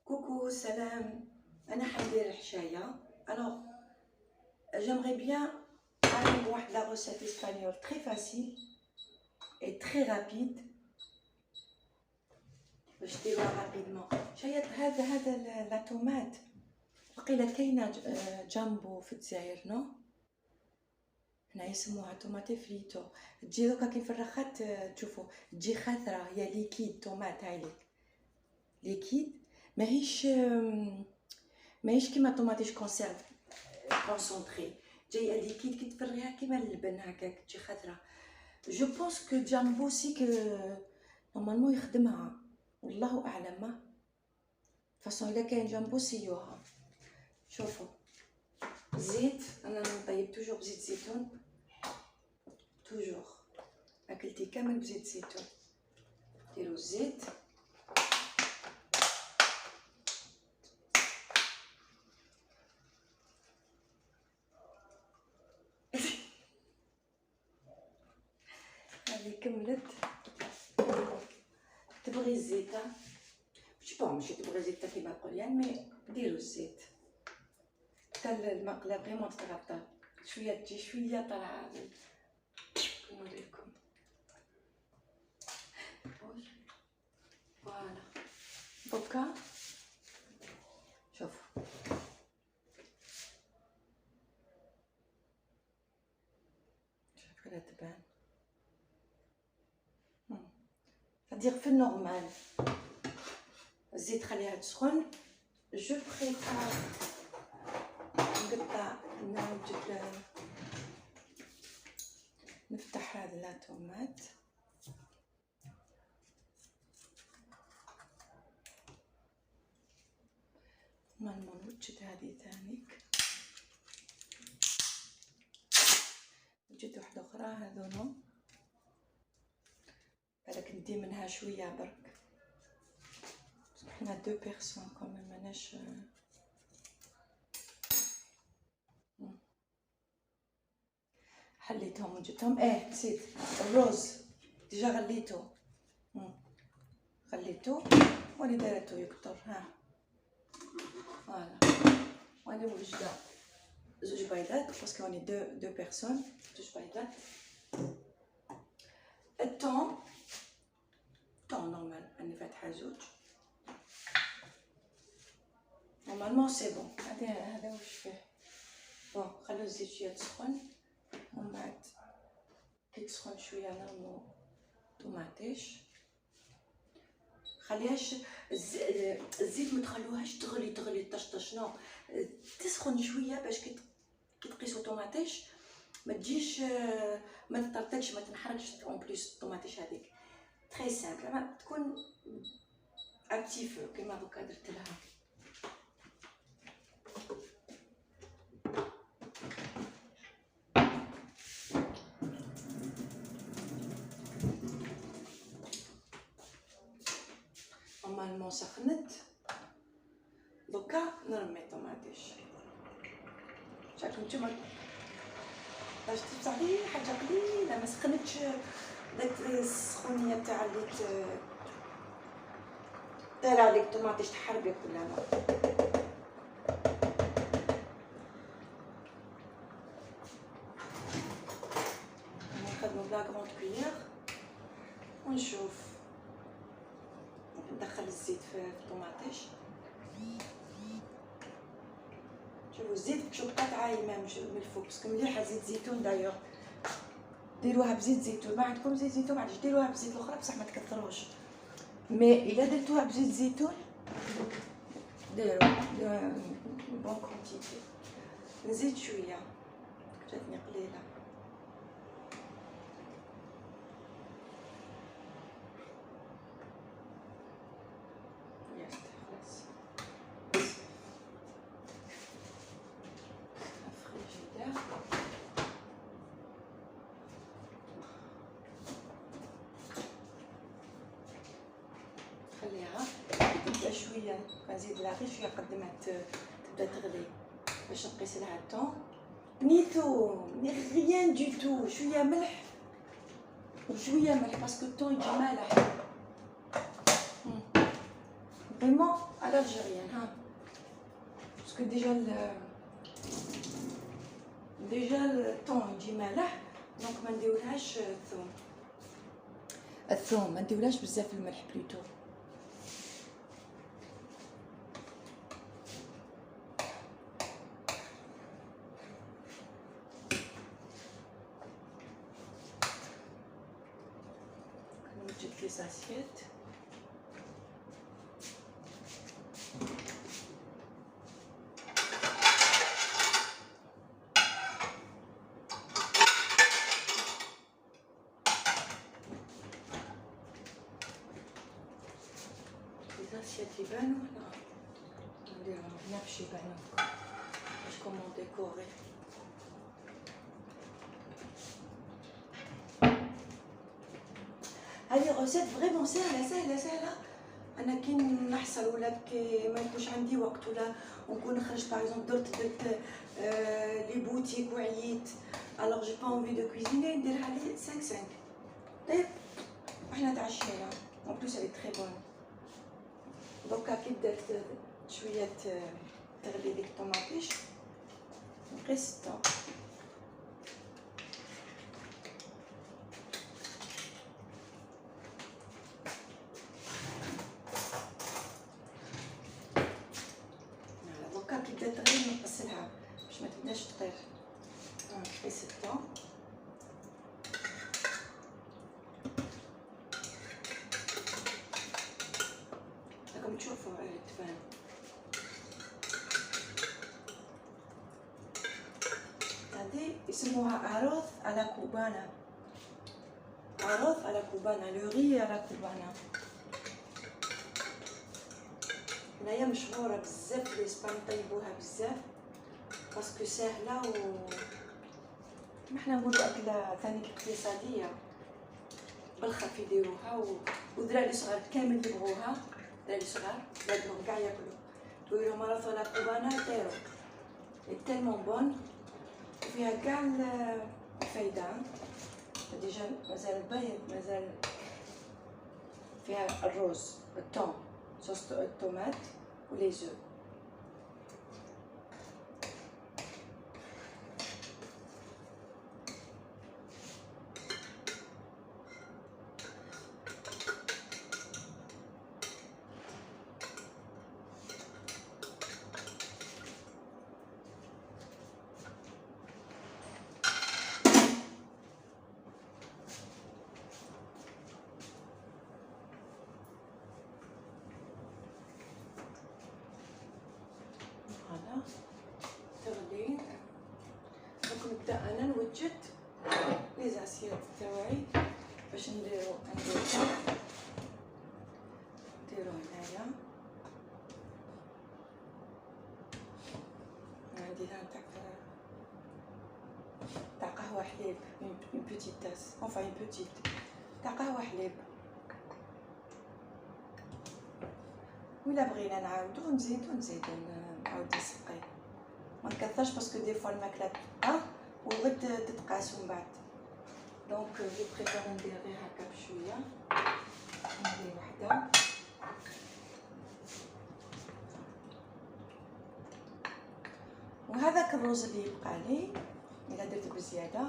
Coucou, salam. أنا حندير الحشاية. Alors, j'aimerais bien parler واحد la recette espagnole très facile et très rapide. باش ديروها رابيدمون. شايط هذا لا طوماط. وقيلا كاينه جامبو في الجزائر نو. هنا يسموها طوماطي فريتو. تجي دوكا كي في الرخات تشوفوا تجي خضرا هي ليكيد طوماط هايليك ليكيد ماهيش كيما طوماطيش كونسيرف كونسونطري جايه ليكيد كي تفرغيها كيما اللبن هكاك تجي خضرا. جو بونس كو جامبو سي كو نورمالمون يخدمها والله اعلم. فاصون الا كاين جامبو سيوها. شوفوا زيت انا نطيب توجور بزيت زيتون توجور اكلتي كامل بزيت زيتون. ديروا الزيت هذه كملت. تبغي الزيت ماشي تبغي زيت كيما القليان مي ديروا الزيت حتى المقله فريمون تتغطى شويه تجي شويه طالعه. نوريكم فوالا دوكا شوفوا كيفاش تبان. c'est-à-dire في النورمال الزيت خليها تسخن. جو بريبار نقطع نوجد نفتح هذا لا طوماط نوجد هذه ثانيك نوجد واحدة أخرى هذونو بالك ندي منها شوية برك حنا دو بيرسون كوميم ماناش. حليتهم وجدتهم. نسيت الروز ديجا غليتو خليتو واني دايرتو يكثر. فوالا واني وجده زوج بيضات باسكو راني دو بيرسون. زوج بيضات. الثوم نورمال راني فاتحه زوج نورمالمون سي بون. هذا واش فيه. بون خلو الزيت شويه تسخن ومن بعد كي تسخن شويه نرمو طوماطيش. خليهاش الزيت ما تخلوهاش تغلي طشطش نو تسخن شويه باش كي تقيسوا طوماطيش ما تجيش ما تطرطقش ما تنحرقش. اون بليس الطوماطيش هذيك تري سامبل ما تكون اكتيف كيما دوكا درت لها. نورمالمون سخنت دوكا نرمي الطوماطيش. شايفين نتوما باش تصاحبي حاجه قليله ما سخنتش داك السخونيه تاع اللي طالع لك الطوماطيش تحربك ولا لا. نخدمو بلا كروند كويير ونشوف ندخل الزيت في الطوماطيش. شوفوا الزيت شوكات عايمه من الفوق باسكو مليحه زيت زيتون. دايوغ ديروها بزيت زيتون. ما عندكم زيت زيتون ما عادش ديروها بزيت الاخرى بصح ما تكثروش. مي الا درتوها بزيت زيتون ديروا بون كونتيتي. نزيد شويه جاتني قليله. خليها تبدا شويه نزيد لها غير شويه قد ما تبدا تغلي باش نقيس لها الثوم نيتو ريان دو تو. شويه ملح وشويه ملح باسكو الثوم يجي مالح. فريمون على الجيريان ها، باسكو ديجا الطون يجي مالح، دونك ما نديرولهاش الثوم ما نديرولهاش بزاف الملح بلوتو. نوجد لي زاسيات. الزاسيات يبانو هنا، نديرهم هنا باش يبانو باش كومون ديكوري. هذه غوسيت فريمون سهله. انا كي نحصل ولا كي ما يكونش عندي وقت ولا نكون خرجت باغ اكزومبل درت لي بوتيك وعييت، الوغ جي با انفي دو كويزيني، نديرها لي 5 طيب احنا تعشينا اون بلوس هي تري بون. دوكا كي بدات شويه تغلي ديك الطوماطيش نقيس الثوم. دوكا كي بدات تغلي نقصلها باش ما تبداش تطير. نقيس الثوم راكم تشوفوا تبان. هذه يسموها عروض على كوبانا، عروض على كوبانا، لو ري على كوبانا. هنايا مشهوره بزاف في اسبان، طيبوها بزاف باسكو ساهله و حنا نقولوا اكله ثاني اقتصاديه. بالخف يديروها ودراري صغار كامل يبغوها، دراري صغار ولادهم كاع ياكلوا. تقول لهم عروض على كوبانا يطيروا، تالمون بون وفيها كاع الفايده. ديجا مازال بايض، مازال فيها الروز، الثوم، صوص الطوماط ولي زو. تغلي. دونك نبدا انا نوجد لي زاسيات تاوعي باش نديرو هنايا. عندي هنا تاع قهوه حليب، اون بوتيت تاس، اونفا اون بوتيت تاع قهوه حليب. ولا بغينا نعاودو نزيدو نعاود نسقي، ما نكثرش باسكو دي فوا الماكله تبقى وغد تتقاس من بعد. دونك جو بريفير ندير غير هكا بشويه، ندير وحده وهذاك الروز اللي يبقى لي الا درت بزياده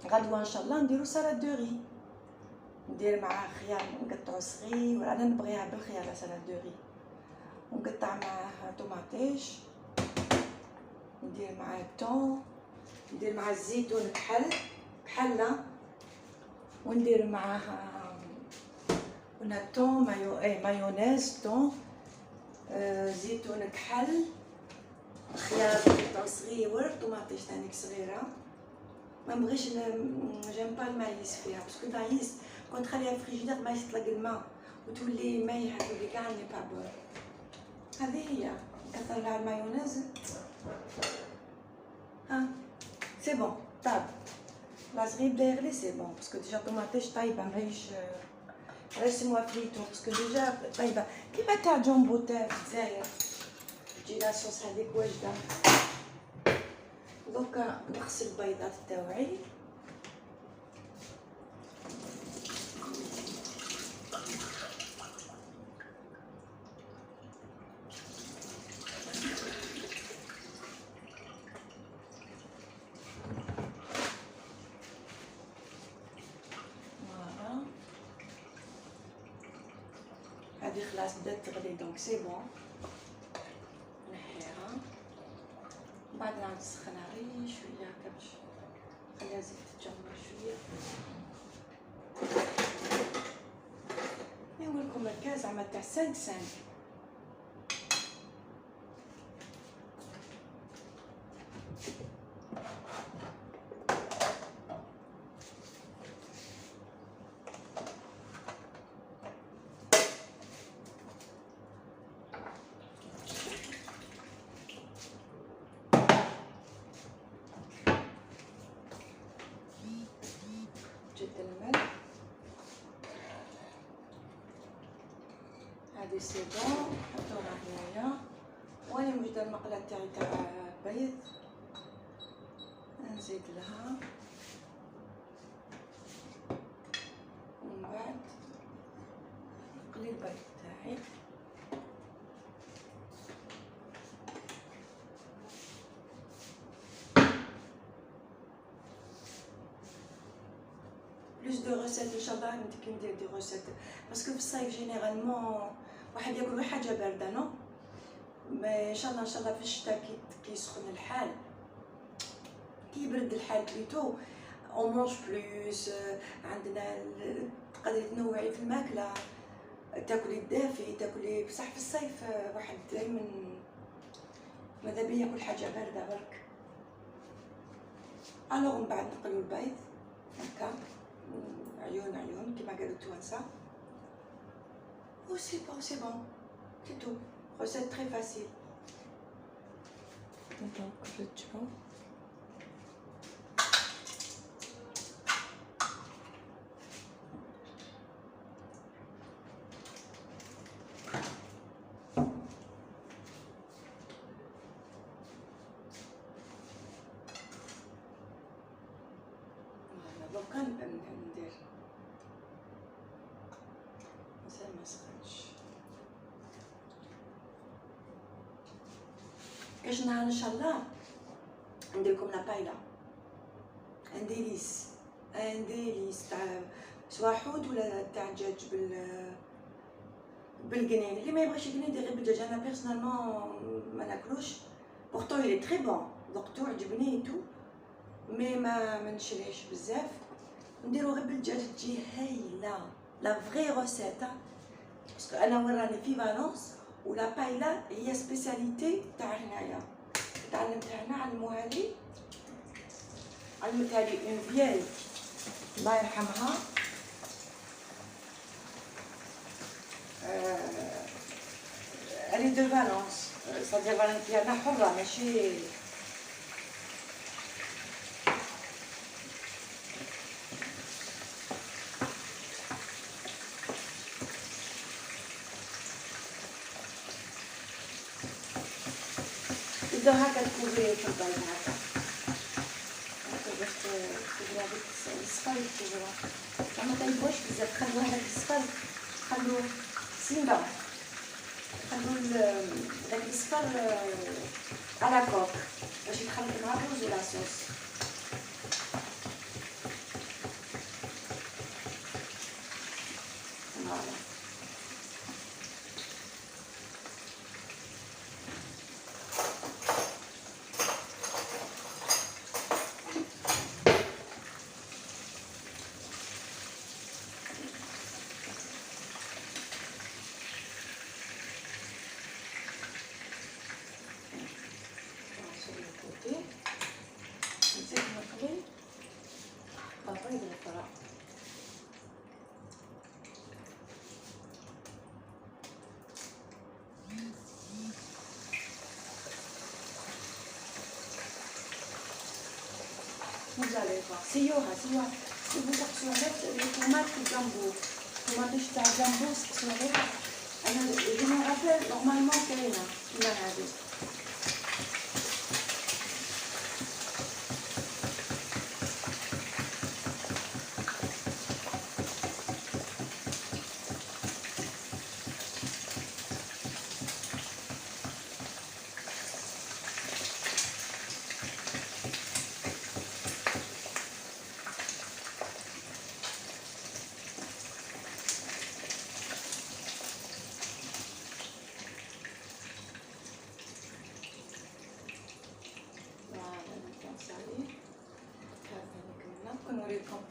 غدوه ان شاء الله نديرو سالاد دو ري، ندير معاه خيار نقطعو صغير، ولا انا نبغيها بالخيار لا سالاد دو ري، ونقطع معاه طوماطيش، ندير معاه الثوم، ندير معاه الزيتون بحله، وندير معاه قلنا ثوم مايونيز، ثوم، زيتون كحل، خيار قطع صغير، طوماطيش ثاني صغيره. ما نبغيش جيم با المايس فيها باسكو المايس كون تخليها في الفريجيدير ما يطلق الماء وتولي مايحه، تولي كاع ني با بون. هذه هي نكثر لها المايونيز. ها سي بون طاب لا صغير بدا يغلي سي بون باسكو ديجا طوماطيش طايبه ماهيش رسموها فريتو باسكو ديجا طايبه كيما تاع جامبو تاع الجزائر تجي لاصوص هذيك واجده. دوكا نغسل البيضات تاوعي، هذه خلاص بدات تغلي دونك سي بون، نحيها من بعد نعاود نسخنها غير شويه هكا باش نخليها تزيد تتجمر شويه. نقولكم الكاس زعما تاع 5 جد الملح هادي سي بون. حطوها هنايا وانا موجوده المقله تاعي تاع البيض، نزيد لها ومن بعد نقلي البيض تاعي. بلوس دو روسيت ان شاء الله ندير دي روسيت، باسكو في الصيف جينيرالمون واحد ياكل غير حاجه بارده نو، مي ان شاء الله في الشتاء كي يسخن الحال، كي يبرد الحال بليتو اون مونج بلوس، عندنا تقدري تنوعي في الماكله، تاكلي الدافي تاكلي، بصح في الصيف واحد دائما ماذا بيا ياكل حاجه بارده برك. الوغ من بعد نقلو البيض هكا عيون كيما قالوا التوانسه، و سي بون سي تو recette très facile. Donc je tiens. Voilà, donc ندير مازال ما سخنش. كاش نهار ان شاء الله ندير لكم لا بايلا، ان ديليس تاع سواء حوت ولا تاع دجاج بالقنين. اللي ما يبغيش القنين يدير غير بالدجاج، انا بيرسونالمون ما ناكلوش، بورتو يلي تري بون ذقتو عجبني تو، مي ما نشريهش بزاف، نديرو غير بالدجاج تجي هايله لا فري روسيت. باسكو انا وراني في فالونس ولا بايلا هي سبيساليتي تاع هنايا، تعلمتها هنا علموها لي اون فيال الله يرحمها، الي دو فالونس صدير فالنتيا، انا حره ماشي تبدا هكا تكوبري في البيض هكا باش تكوبري هذيك الصفر تكوبرو، ما طيبوش بزاف، خلو هذاك الصفر خلوه سيمبا، خلو داك الصفر على كوك باش يتخلط مع الرز ولا صوص. فوالا نزيد نقلي البيض الفرا. Vous allez voir, سيوها سيبو تقصو غير الطوماط الجامبو، الطوماطيش تاع الجامبو تقصو غير، انا جو مون رابيل نورمالمون كاينه كيما هادي.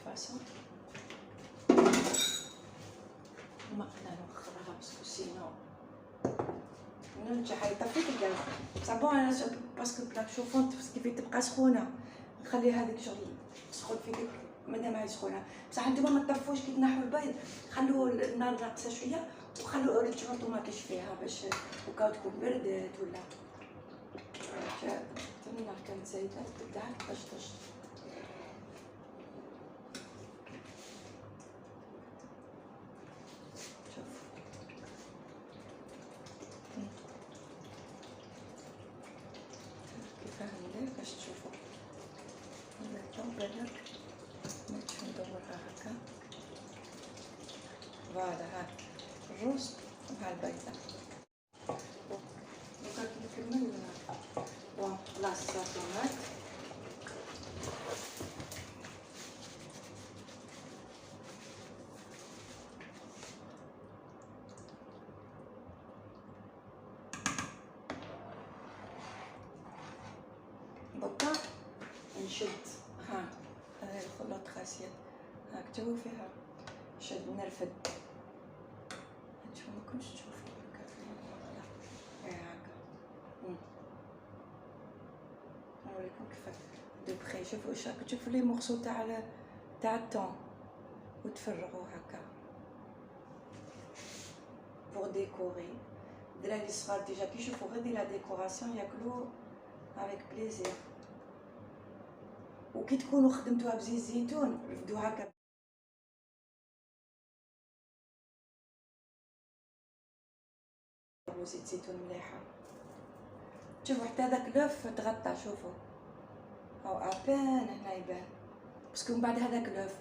façon. ما قدرنا نوخرها باسكو سينو نرجع يطفي الغاز. صابون انا باسكو بلاك شوفونت كيف تبقى سخونه نخلي هذيك شغل تسخن في ديك مادام هي سخونه. بصح نتوما ما تطفوش كي تنحوا البيض، خلوا النار ناقصه شويه وخلوا رجعوا الطوماطيش فيها باش وكاو تكون بردت ولا النار كانت زايده تبدا تطشطش. باش تشوفوا بالك نمشي ندورها هكا. فوالا ها الرز مع البيضه. دوكا نكمل بون بلاصه طوماط. دوكا نشد ها هذا الخلاط خاصية هاك تشوفوا فيها شد نرفد. نتوما ماكونش تشوفوا هكا فيها هكا. نوريكم كيف دو بخي. شوفوا واش راكم تشوفوا لي مورسو تاع الثوم وتفرغوا هكا بور ديكوري. الدراري الصغار ديجا كي يشوفوا غير لا ديكوراسيون ياكلوا افيك بليزير. وكي تكونوا خدمتوها بزيت الزيتون رفدوا هكا زيت زيتون مليحه. شوفوا حتى هذاك لوف تغطى. شوفوا او ابان هنا يبان باسكو من بعد هذاك لوف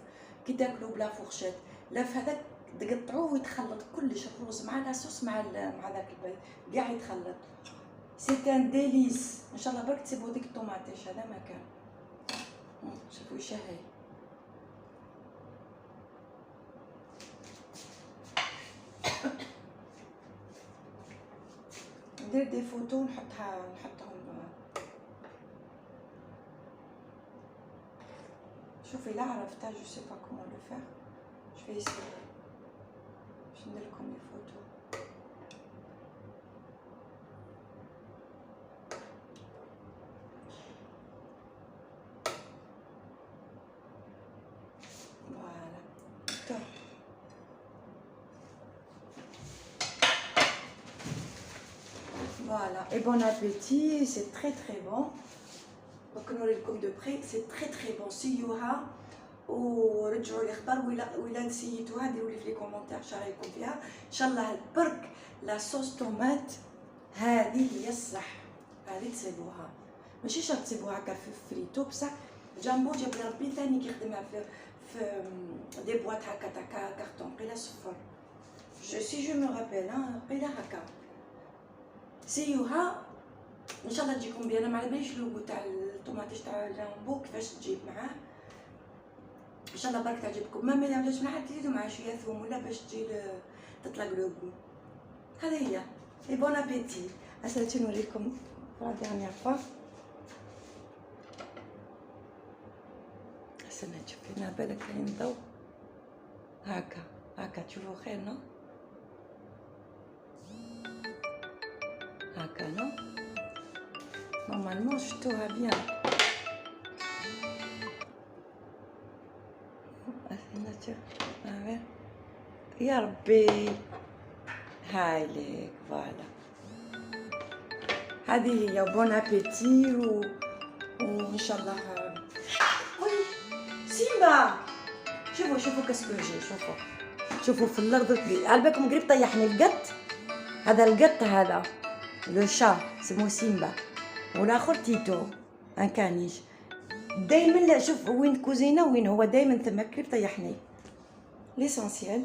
كي تاكلوا بلا فورشيت لوف هذاك تقطعوه ويتخلط كلش الرز مع لاصوص مع ذاك البيض كاع يتخلط. سي ان ديليس. ان شاء الله برك تسيبوا ديك الطوماطيش هذا ما كان. شوفوا يشهي. ندير دي فوتو نحطهم. شوفي لا عرفتها جو سي با كومون لو فير جو في اسيي باش ندير لكم لي فوتو. Voilà, et bon appétit, c'est très bon. Donc نوريكم دو بري سي تري بون. سيوها ورجعوا لي خبر ولا نسيتوها ديروا لي في لي كومونتير اش رايكم فيها. ان شاء الله برك لا صوص طوماط هذه هي الصح. هذه تسيبوها ماشي شرط تسيبوها هكا في فريتو. بصح جامبو جاب لي ربي ثاني كيخدمها في دي بواط هكا تاع كارطون قيله صفر. سي جو مو رابيل قيله هكا. سيوها ان شاء الله تجيكم بيان. ما على باليش لوغو تاع الطوماطيش تاع جامبو كيفاش تجيب معاه. ان شاء الله برك تعجبكم. ما عجبش معاه تزيدوا معاه شويه ثوم ولا باش تجي تطلق لوغو. هذه هي. اي بون ابيتي. اسالتي نوريكم لا ديرنيير فوا. استنى نشوف هنا بالك كاين ضوء هكا تشوفوا خير نو هكا نو نورمالمون شفتوها بيان. يا ربي هاي ليك فوالا. هذه هي بون ابيتي وان شاء الله. وي سيمبا شوفوا كاسكو جي. شوفوا في الارض على بالكم قريب طيحني القط. هذا القط هذا لو شا سمو سيمبا والاخر تيتو ان كانيش. دائما لا شوف وين كوزينه وين هو دائما ثم قريب طيحني. ليسونسيال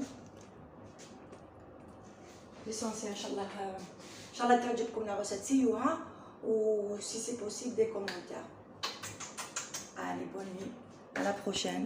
ان شاء الله تعجبكم لا غوسيت. سيوها و سي سي بوسيبل دي كومونتير. Allez, bonne nuit, à la prochaine.